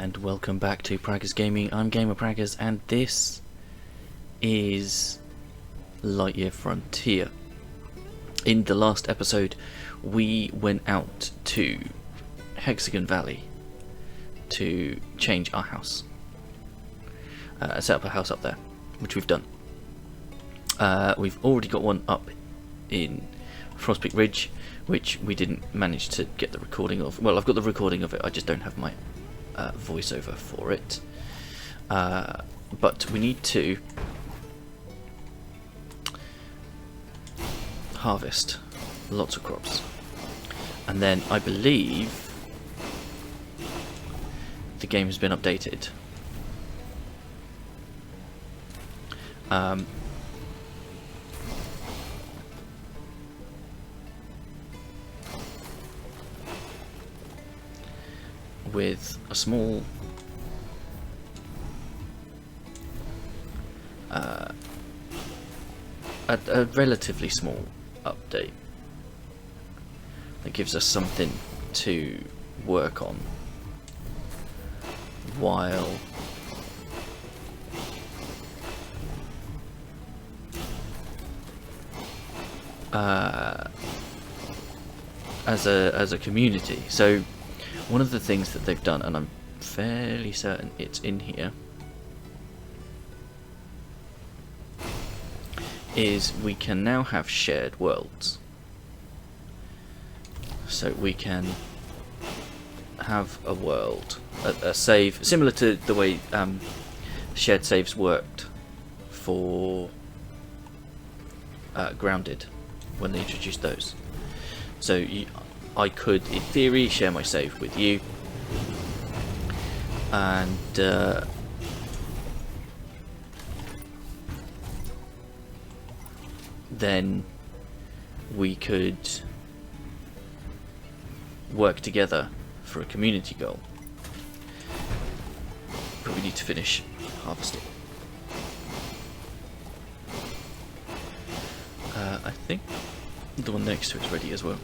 and welcome back to Praggers Gaming. I'm Gamer Praggers, and this is Lightyear Frontier. In the last episode, we went out to Hexagon Valley to change our house, set up a house up there, which we've done. We've already got one up in Frostpeak Ridge, which we didn't manage to get the recording of. Well, I've got the recording of it, I just don't have my voiceover for it. But we need to harvest lots of crops. And then I believe the game has been updated. With a small a relatively small update that gives us something to work on while as a community. So one of the things that they've done, and I'm fairly certain it's in here, is we can now have shared worlds. So we can have a world, a save, similar to the way shared saves worked for Grounded when they introduced those. So I could, in theory, share my save with you, and then we could work together for a community goal. But we need to finish harvesting. I think the one next to it's ready as well.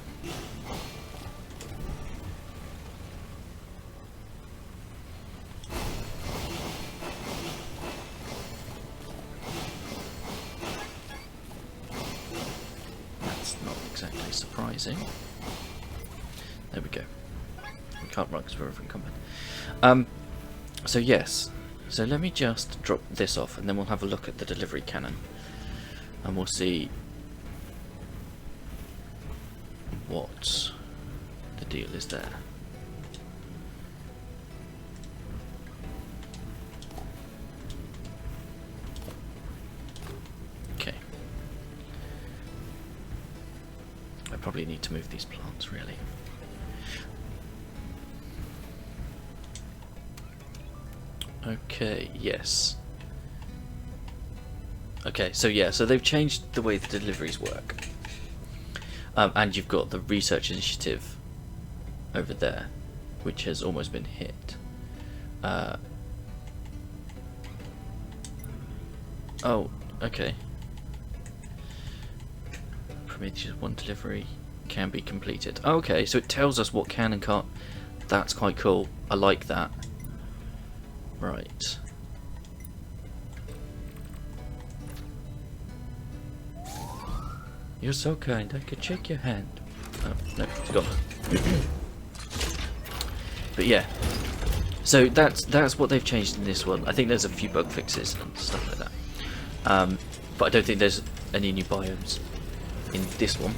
Exactly surprising. There we go. We can't run because we're over in combat. So yes. So let me just drop this off, and then we'll have a look at the delivery cannon, and we'll see what the deal is there. Probably need to move these plants, really. Okay, yes. Okay, so yeah, so they've changed the way the deliveries work. And you've got the research initiative over there, which has almost been hit. Oh, okay. Prometheus 1 delivery can be completed. Okay, so it tells us what can and can't. That's quite cool. I like that. Right. You're so kind. I could shake your hand. Oh, no, it's gone. But yeah. So that's what they've changed in this one. I think there's a few bug fixes and stuff like that. But I don't think there's any new biomes in this one.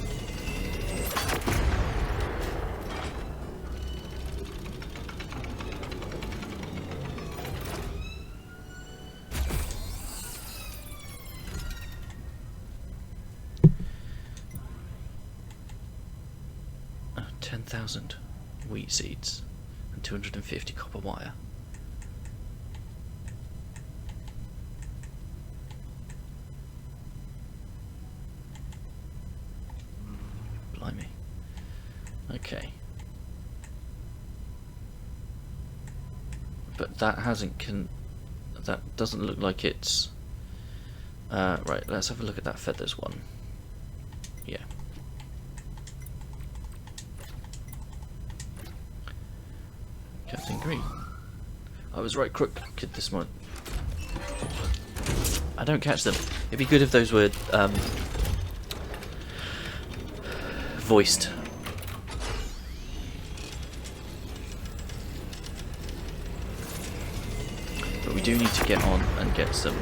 Oh, 10,000 wheat seeds and 250 copper wire. Blimey. Okay. But that that doesn't look like it's right, let's have a look at that feathers one. Yeah. Captain Green. I was right crooked this morning. I don't catch them. It'd be good if those were voiced. But we do need to get on and get some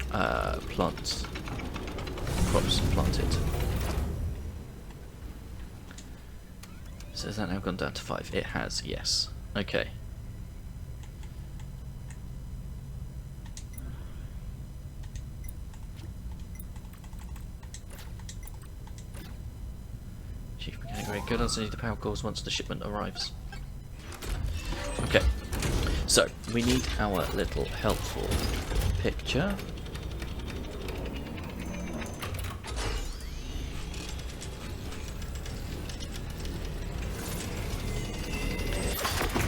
crops planted. So has that now gone down to 5? It has, yes. Okay. Achievement getting very good. I'll send you the power cores once the shipment arrives. Okay. So, we need our little helpful picture.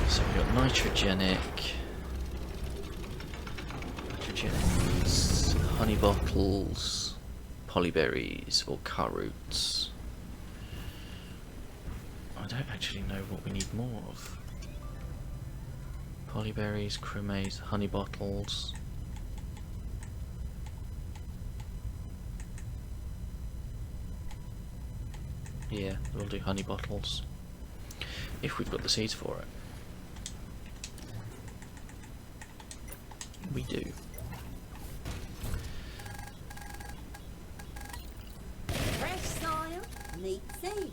So we've got nitrogenic, honey bottles, polyberries, or car roots. I don't actually know what we need more of. Polyberries, cremates, honey bottles. Yeah, we'll do honey bottles. If we've got the seeds for it. We do. Fresh soil, neat seed.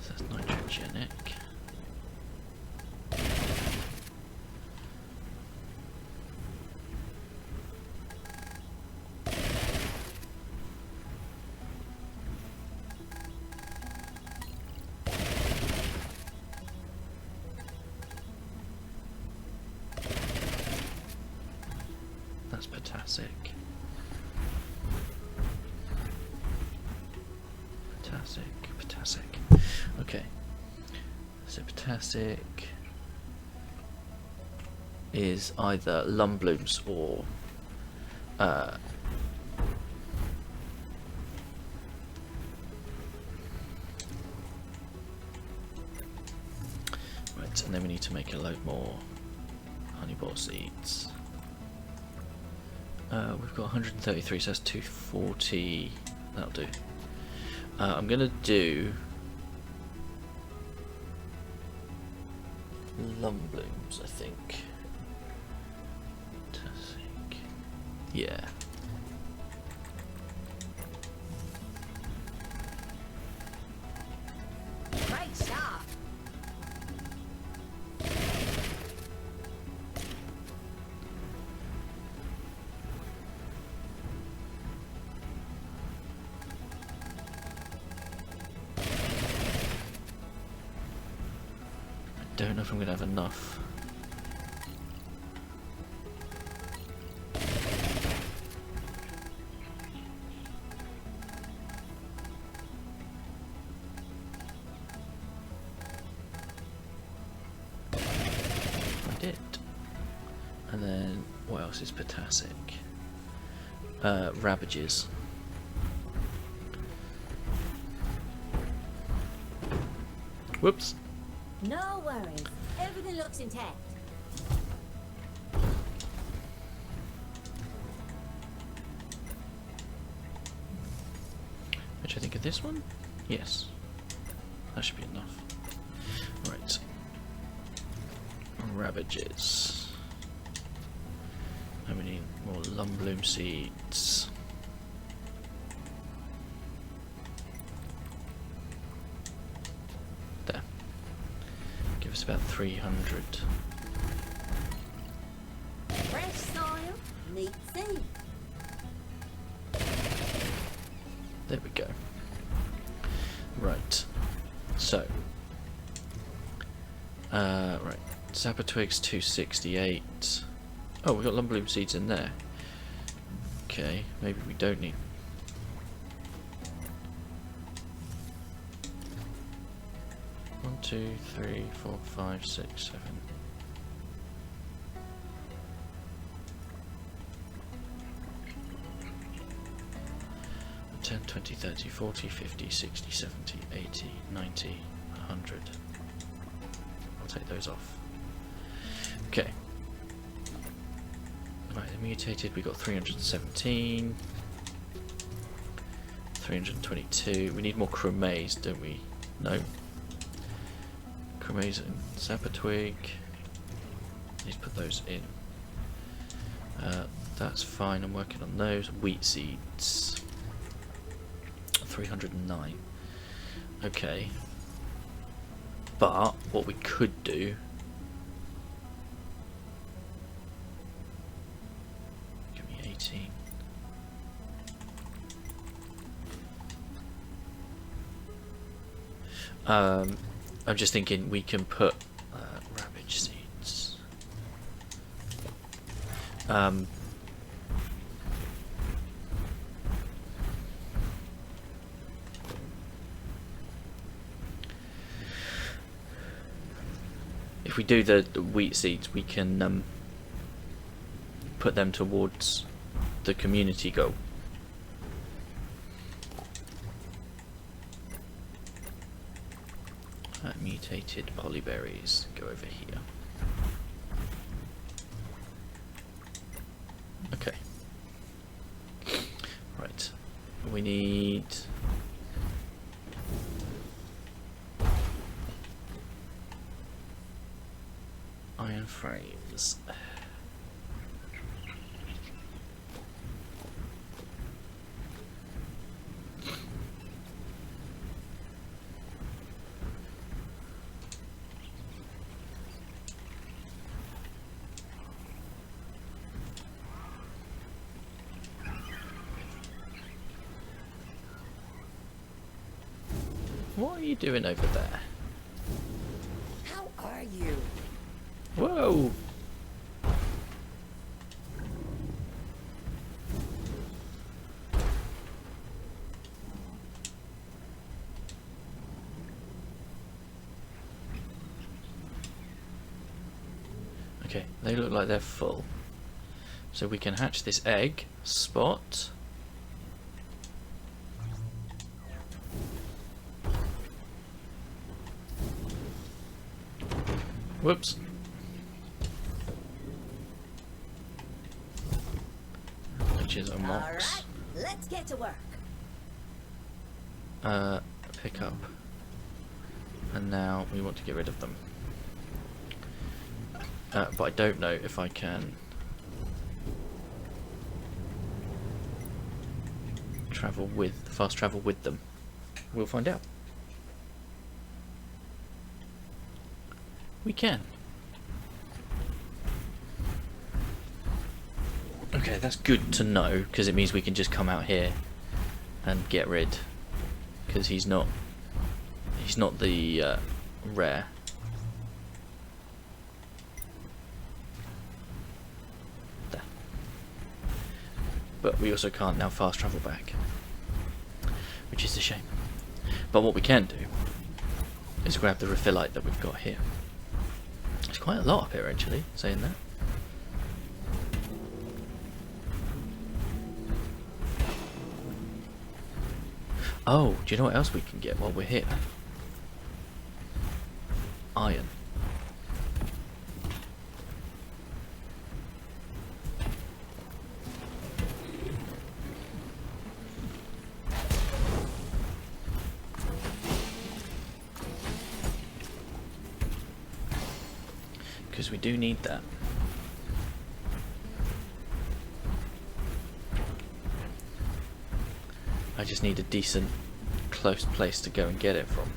So that's nitrogenic. That's potassic. Potassic. Okay. So potassic is either lum blooms or right, and then we need to make a load more honey ball seeds. We've got 133, so that's 240. That'll do. I'm gonna do lum blooms, I think. Fantastic. Yeah. Great shot. Don't know if I'm gonna have enough. I did. And then what else is potassic? Ravages. Whoops. No worries. Everything looks intact. Which I think of this one? Yes. That should be enough. Right. Ravages. And we need more lum bloom seeds. There. Give us about 300. Fresh soil, neat seed. There we go. Right. So. Right. Zappa twigs 268. Oh, we've got lum bloom seeds in there. Okay, maybe we don't need. One, two, three, 4, 5, 6, 7. 10, 20, 30, 40, 50, 60, 70, 80, 90, 100. I'll take those off. Okay. Right, the mutated, we got 317. 322. We need more chromase, don't we? No. Chromase and sapper twig. Need to put those in. That's fine, I'm working on those. Wheat seeds. 309. Okay. But what we could do, give me 18. I'm just thinking we can put rabbage seeds. If we do the wheat seeds, we can put them towards the community goal. Mutated polyberries go over here. Okay. Right. We need iron frames. What are you doing over there? How are you? Whoa! Okay, they look like they're full. So we can hatch this egg spot. Whoops. Which is a mox. Alright, let's get to work. Pick up. And now we want to get rid of them. But I don't know if I can fast travel with them. We'll find out. We can. Okay, that's good to know, because it means we can just come out here and get rid, because he's not the rare. There. But we also can't now fast travel back, which is a shame. But what we can do is grab the refillite that we've got here. There's quite a lot up here, actually, saying that. Oh, do you know what else we can get while we're here? Iron. Because we do need that. I just need a decent, close place to go and get it from.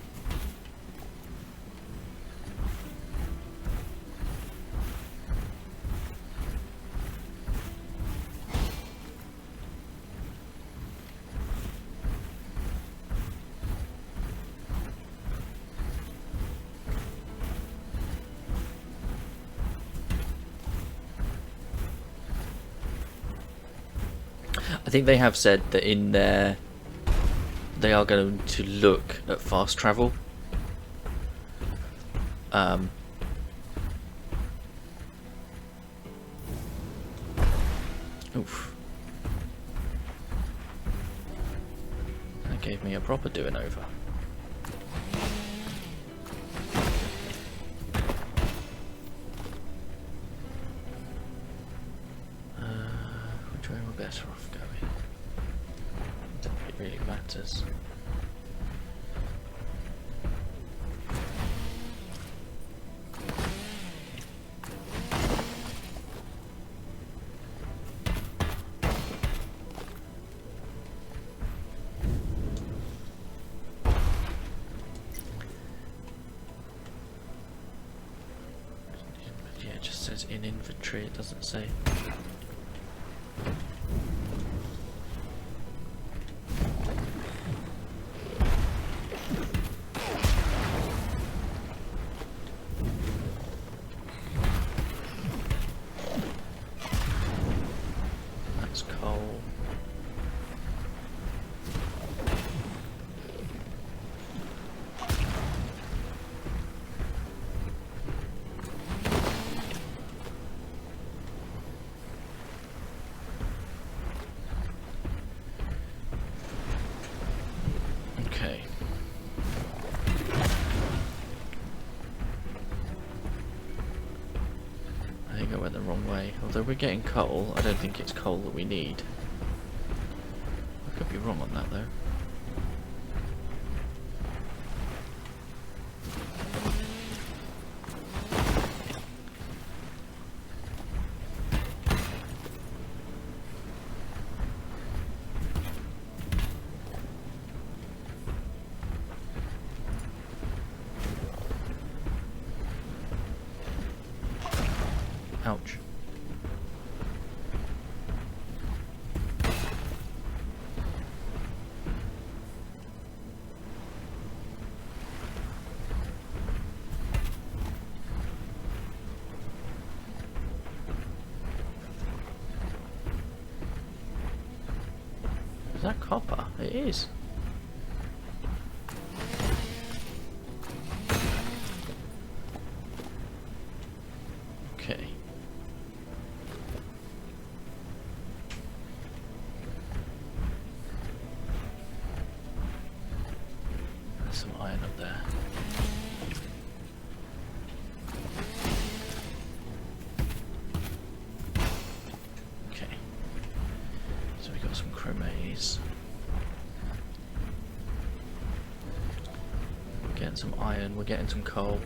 I think they have said that in there they are going to look at fast travel. Oof. That gave me a proper doing over. better off going. I don't think it really matters. Yeah, it just says in inventory, it doesn't say. That's coal. Okay. I think I went the wrong way. Although we're getting coal, I don't think it's coal that we need. I could be wrong on that though. Ouch. Is that copper? It is. Okay. There's some iron up there. Okay. So we got some chromates. We're getting some iron, we're getting some coal.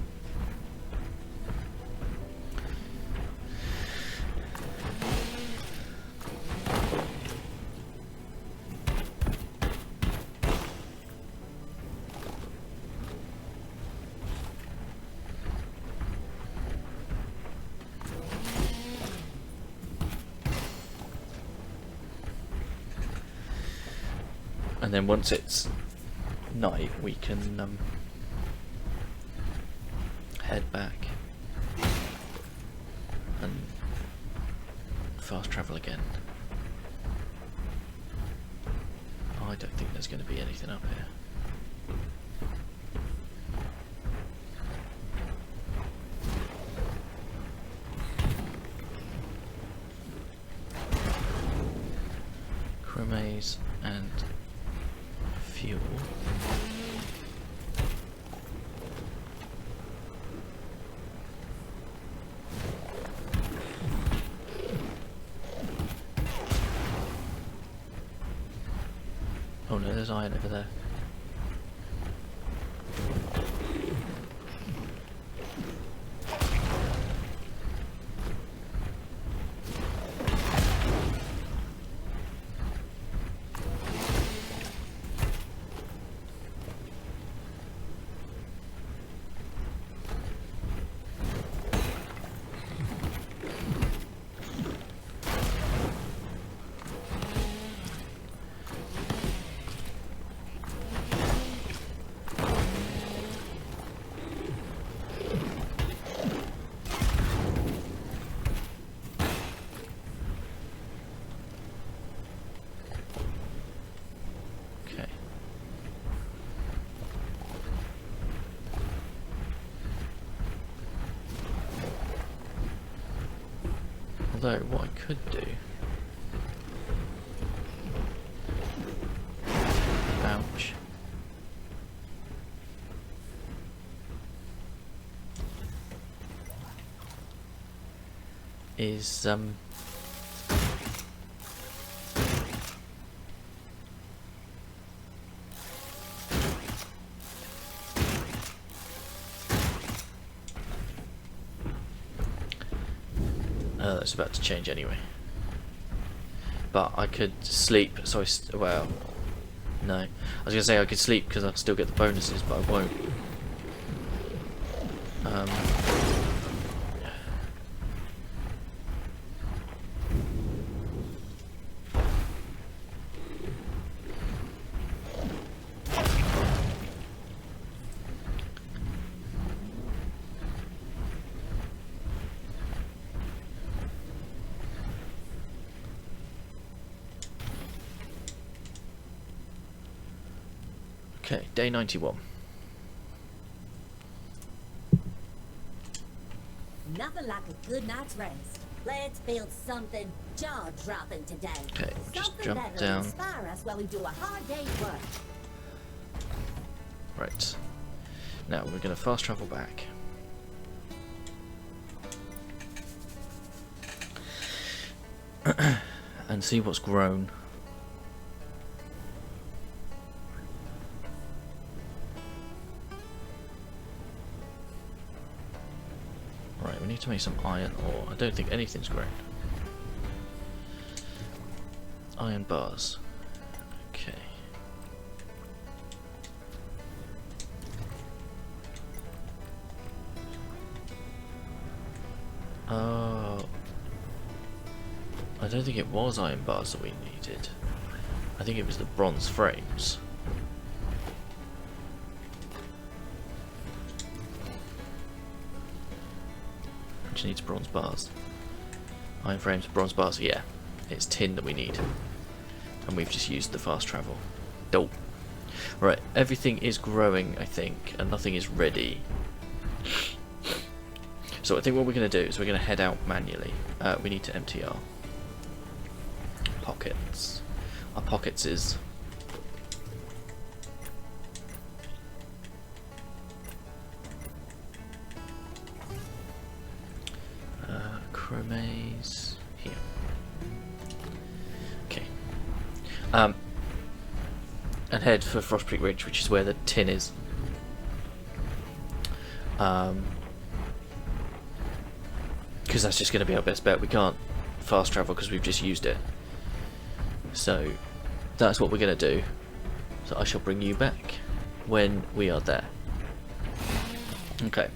And then once it's night, we can head back and fast travel again. I don't think there's going to be anything up here. Chromates and fuel. Oh no, there's iron over there. Okay. Although, what I could do... Ouch. Is, That's about to change anyway. But I could sleep, so well, no. I was going to say I could sleep because I'll still get the bonuses, but I won't. Okay, day 91. Nothing like a good night's rest. Let's build something jaw-dropping today. Okay, just Something jump that'll down. inspire us while we do a hard day's work. Right. Now we're going to fast travel back. And see what's grown. Right, we need to make some iron ore. I don't think anything's grown. Iron bars. Okay. Oh. I don't think it was iron bars that we needed. I think it was the bronze frames. Which needs bronze bars. Iron frames, bronze bars, yeah. It's tin that we need. And we've just used the fast travel. Dope. Right, everything is growing, I think, and nothing is ready. So I think what we're going to do is we're going to head out manually. We need to empty our pockets. Our pockets is... chromes here. Okay. And head for Frost Peak Ridge, which is where the tin is. Because that's just going to be our best bet. We can't fast travel because we've just used it. So that's what we're going to do. So I shall bring you back when we are there. Okay.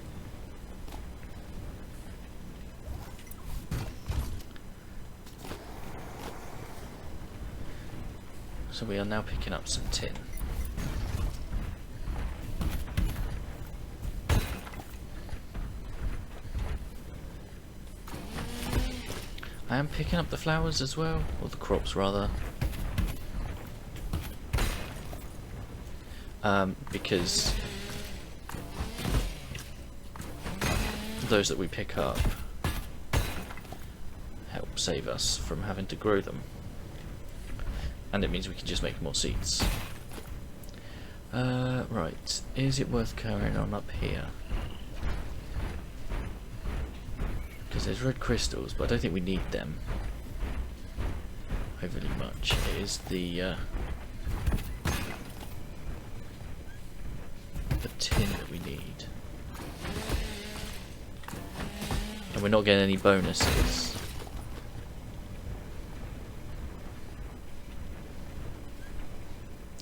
So we are now picking up some tin. I am picking up the flowers as well, or the crops rather. Because those that we pick up help save us from having to grow them. And it means we can just make more seeds. Right, is it worth carrying on up here? Because there's red crystals, but I don't think we need them overly much. It is the tin that we need. And we're not getting any bonuses.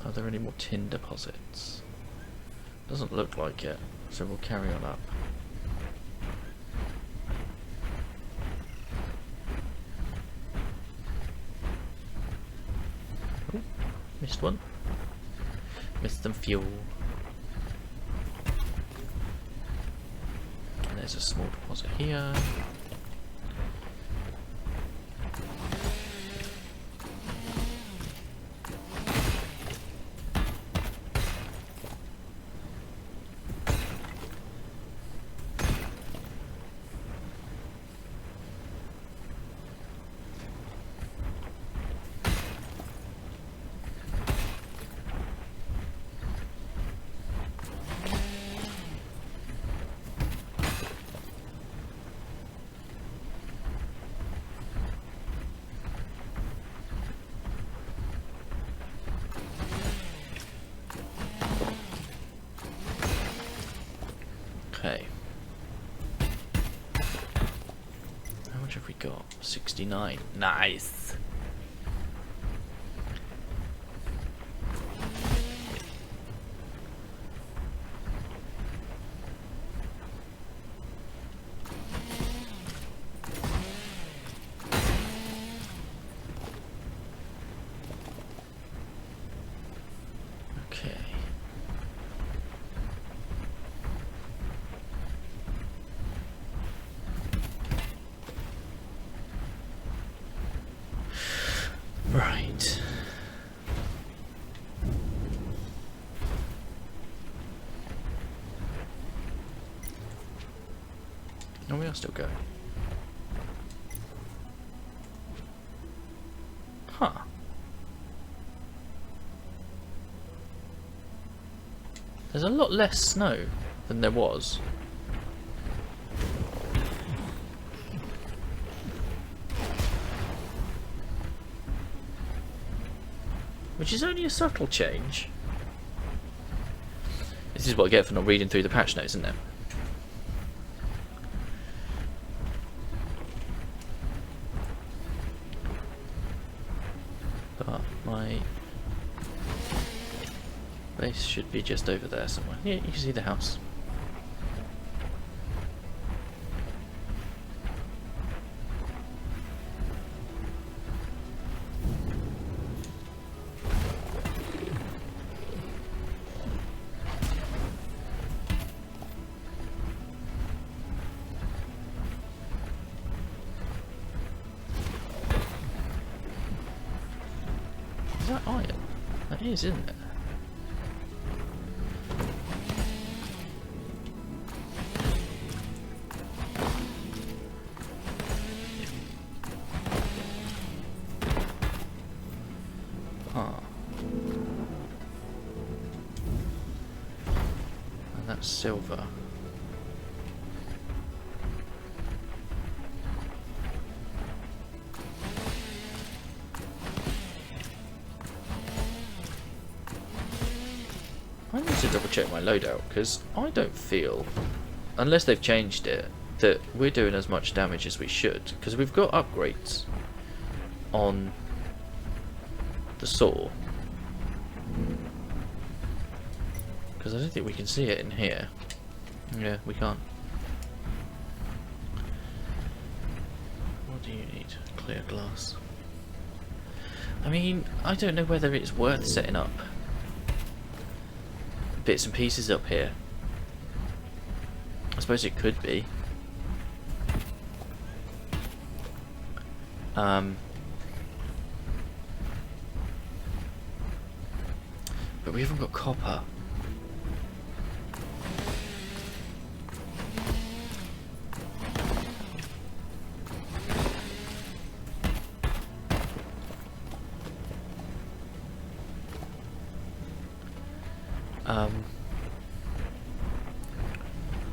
Are there any more tin deposits? Doesn't look like it, so we'll carry on up. Ooh, missed one. Missed some fuel. And there's a small deposit here. have we got? 69. Nice. Okay. Right. No, we are still going. Huh. There's a lot less snow than there was. Which is only a subtle change. This is what I get for not reading through the patch notes, isn't it? But my base should be just over there somewhere. Yeah, you can see the house. Is that iron? That is, isn't it? Ah. And that's silver. I need to double check my loadout because I don't feel, unless they've changed it, that we're doing as much damage as we should, because we've got upgrades on the saw. Because I don't think we can see it in here. Yeah, we can't. What do you need? Clear glass. I mean, I don't know whether it's worth setting up bits and pieces up here. I suppose it could be. But we haven't got copper.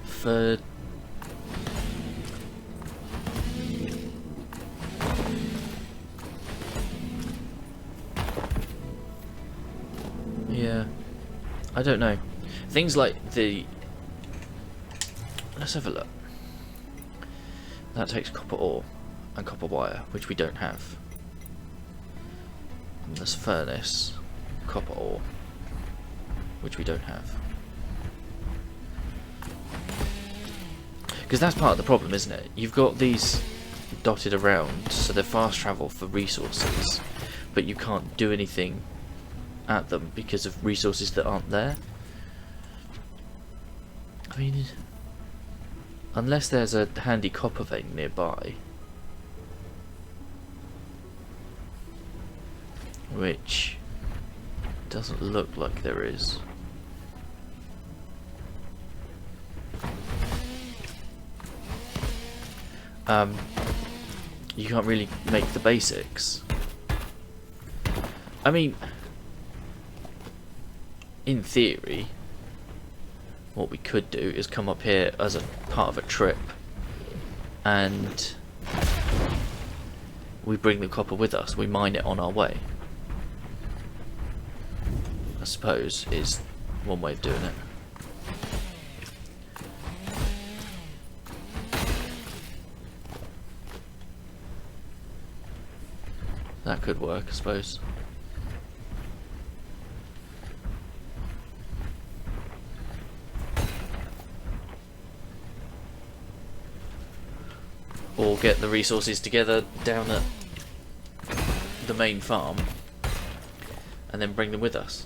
For yeah, I don't know. Things like the, let's have a look. That takes copper ore and copper wire, which we don't have. And this furnace, copper ore, which we don't have. Because that's part of the problem, isn't it? You've got these dotted around, so they're fast travel for resources, but you can't do anything at them because of resources that aren't there. I mean, unless there's a handy copper vein nearby, which doesn't look like there is. You can't really make the basics. I mean, in theory, what we could do is come up here as a part of a trip and we bring the copper with us, we mine it on our way. I suppose is one way of doing it. That could work, I suppose. Or get the resources together down at the main farm and then bring them with us.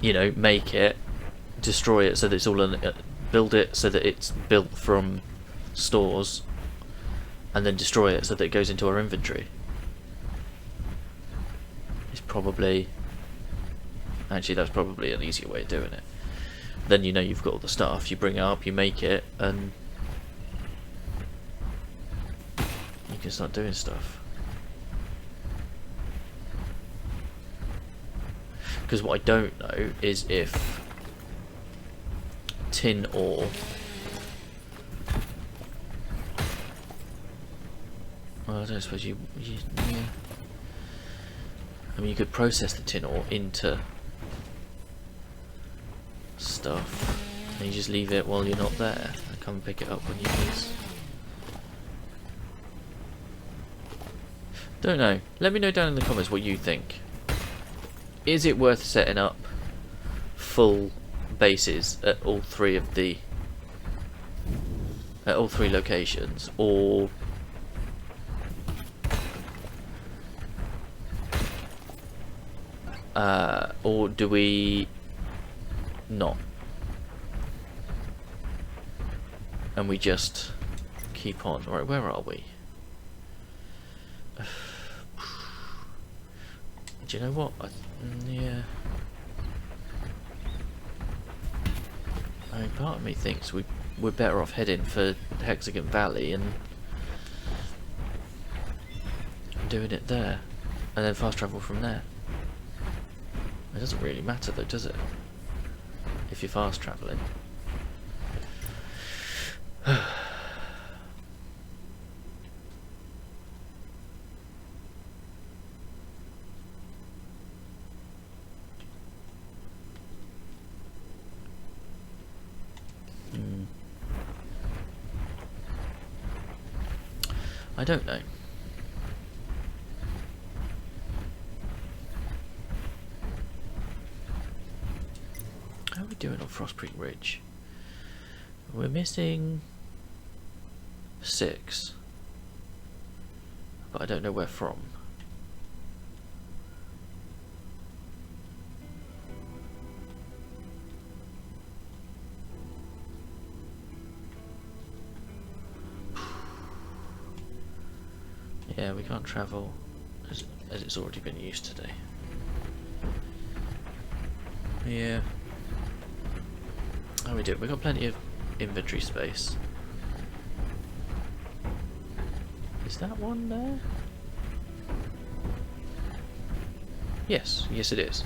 You know, make it, destroy it so that it's all build it so that it's built from stores, and then destroy it so that it goes into our inventory. It's probably, actually that's probably an easier way of doing it. Then you know you've got all the stuff, you bring it up, you make it, and you can start doing stuff. Because what I don't know is if tin ore, well, I don't suppose yeah. I mean, you could process the tin ore into stuff, and you just leave it while you're not there, and come and pick it up when you please. Don't know. Let me know down in the comments what you think. Is it worth setting up full bases at all three locations, or do we not? And we just keep on. Right, where are we? Do you know what? Yeah. I mean, part of me thinks we're better off heading for Hexagon Valley and doing it there, and then fast travel from there. It doesn't really matter though, does it? If you're fast travelling. I don't know. How are we doing on Frost Creek Ridge? We're missing 6, but I don't know where from. Yeah, we can't travel as it's already been used today. Yeah. How we do? We've got plenty of inventory space. Is that one there? Yes, yes it is.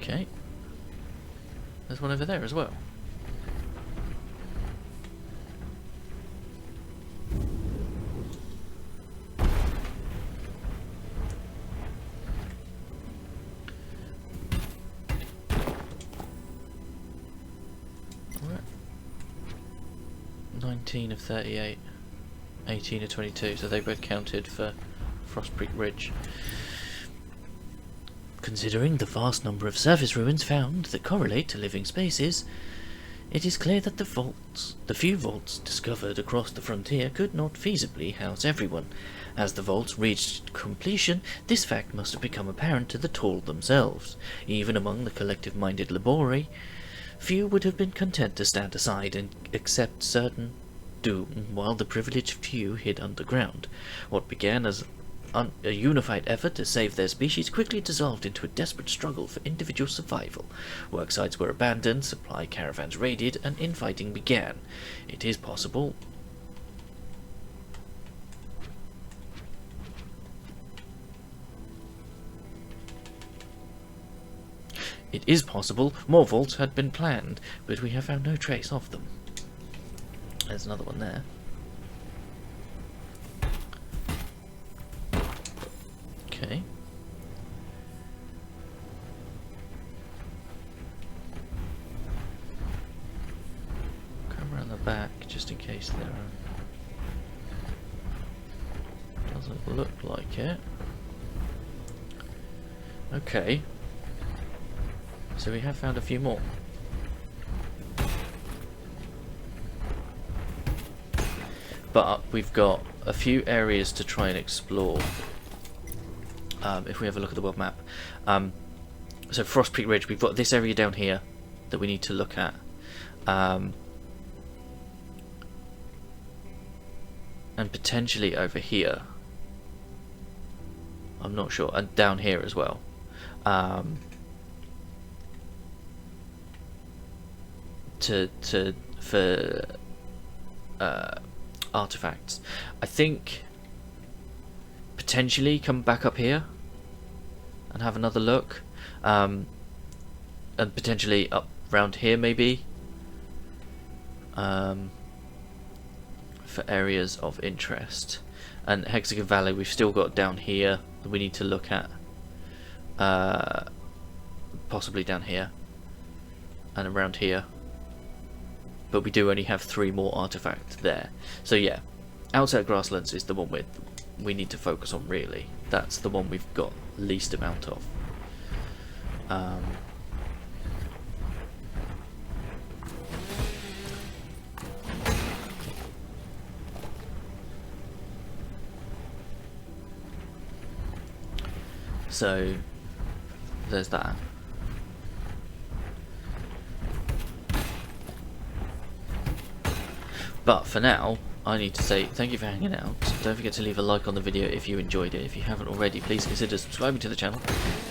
Okay. There's one over there as well. Alright. 19 of 38, 18 of 22, so they both counted for Frost Creek Ridge. Considering the vast number of surface ruins found that correlate to living spaces, it is clear that the few vaults discovered across the frontier could not feasibly house everyone. As the vaults reached completion, this fact must have become apparent to the Tall themselves. Even among the collective-minded labori, few would have been content to stand aside and accept certain doom, while the privileged few hid underground. What began as a unified effort to save their species quickly dissolved into a desperate struggle for individual survival. Worksites were abandoned, supply caravans raided, and infighting began. It is possible more vaults had been planned, but we have found no trace of them. There's another one there. Okay. case there doesn't look like it. Okay, so we have found a few more. But we've got a few areas to try and explore. If we have a look at the world map, so Frost Peak Ridge, we've got this area down here that we need to look at, and potentially over here. I'm not sure, and down here as well. For artifacts, I think potentially come back up here and have another look, and potentially up round here maybe, for areas of interest. And Hexagon Valley we've still got down here that we need to look at, possibly down here and around here, but we do only have 3 more artifacts there. So yeah, Outside Grasslands is the one we need to focus on really. That's the one we've got least amount of. So there's that. But for now, I need to say thank you for hanging out. Don't forget to leave a like on the video if you enjoyed it. If you haven't already, please consider subscribing to the channel,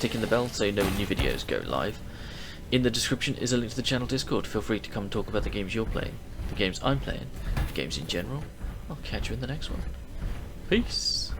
ticking the bell so you know when new videos go live. In the description is a link to the channel Discord. Feel free to come and talk about the games you're playing, the games I'm playing, the games in general. I'll catch you in the next one. Peace!